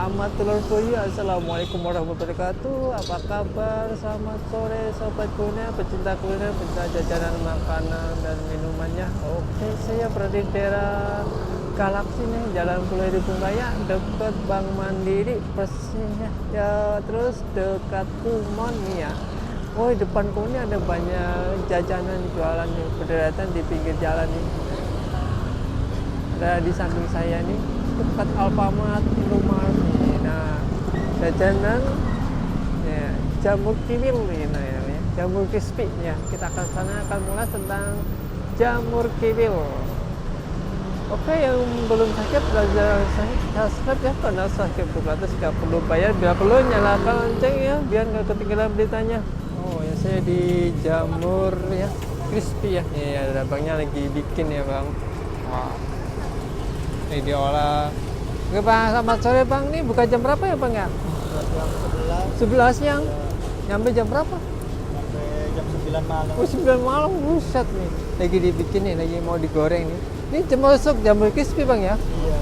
Selamat telur puyuh. Assalamualaikum warahmatullahi wabarakatuh. Apa kabar? Selamat sore sobat kuliner, pecinta kuliner, pecinta jajanan makanan dan minumannya. Oke, saya berada di daerah Galaksi nih, Jalan Pulau Ribung Raya, dekat Bank Mandiri persisnya. Ya, terus dekat Kumon nih ya. Oh, di depan Kumon ini ada banyak jajanan jualan nih, berderatan di pinggir jalan nih. Ada di samping saya nih, dekat Alfamart, Indomaret nih. Nah, jajanan ya, jamur kiwil nih namanya, jamur crispy ya. Kita akan mulai tentang jamur kiwil. Oke, yang belum subscribe belajar subscribe ya, karena subscribe gratis, nggak perlu bayar, bila perlu nyalakan lonceng ya, biar nggak ketinggalan beritanya. Oh ya, saya di jamur ya crispy ya. Iya, ada abangnya lagi bikin ya bang. Wah, ini diolah. Oke bang, selamat sore bang. Nih buka jam berapa ya bang ya? Jam 11 siang. ya, Nyampe jam berapa? sampai jam 9 malam. Oh 9 malam, buset nih. Lagi dibikin nih, lagi mau digoreng nih. Ini termasuk jamur crispy bang ya? Iya.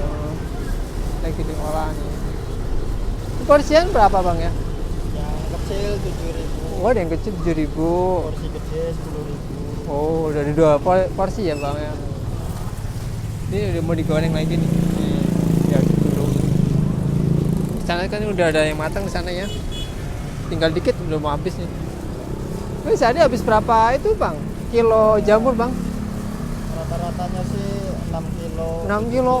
Lagi diolah nih. Porsian berapa bang ya? Yang kecil 7.000. Oh, ada yang kecil 7.000. Porsi gede 10.000. Oh, dari dua porsi ya bang ya? Ini udah mau digoreng lagi nih. Ya dulu. Di sana kan udah ada yang matang di sana ya. Tinggal dikit udah mau habis nih. Ini sehari habis berapa itu bang? Kilo jamur bang? Rata-ratanya sih 6 kilo. 6 kilo.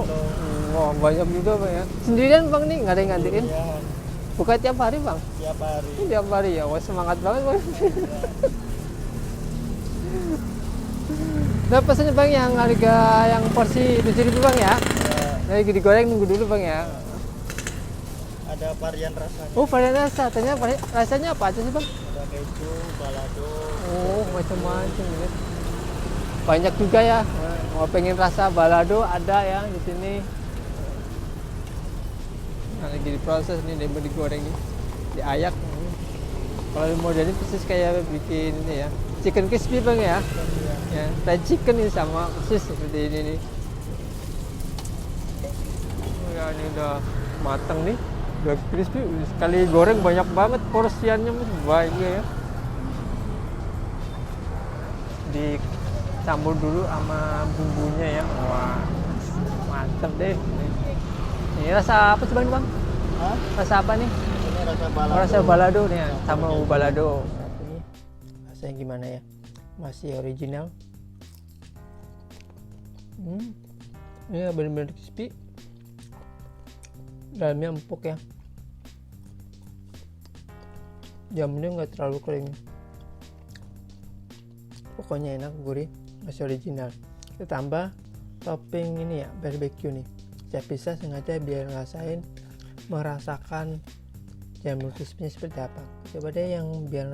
Wah, banyak juga bang ya. Sendirian bang nih, nggak ada yang nganterin? Iya, Buka tiap hari bang? tiap hari. Ini tiap hari ya. Wah, semangat banget bang. Nah pesannya bang yang harga yang porsi 7.000 bang ya? Ya, Lagi digoreng, nunggu dulu bang ya. ada varian rasanya. Oh, varian rasa. Ternyata rasanya apa aja sih bang? Ada keju, balado. Oh, macam-macam gitu. Banyak juga ya. Mau pengen rasa balado ada ya di sini. Nah, lagi diproses nih, dia mau digoreng nih, diayak. Kalau modern persis kayak bikin ini ya, chicken crispy bang ya. Ya, fried chicken ini sama persis seperti ini nih. Oh, ya, ini udah matang nih, udah crispy. Sekali goreng banyak banget porsiannya, banyak ya. Dicampur dulu sama bumbunya ya. Wah, mantep deh. Ini rasa apa sih bang? Hah? Rasa apa nih? Ini rasa Oh, balado. rasa balado nih ya, sama balado. Ini rasanya gimana ya? Masih original. Ini benar-benar crispy. Dalamnya empuk ya. Jamurnya nggak terlalu kering. Pokoknya enak, gurih, masih original. Kita tambah topping ini ya, barbecue nih. Saya pisah sengaja biar merasakan jamur crispy seperti apa. Coba deh yang biar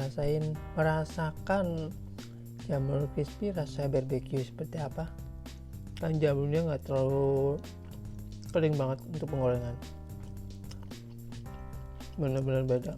merasakan jamur crispy rasa barbecue seperti apa. Kan jamurnya nggak terlalu kering banget untuk penggorengan. Benar-benar beda.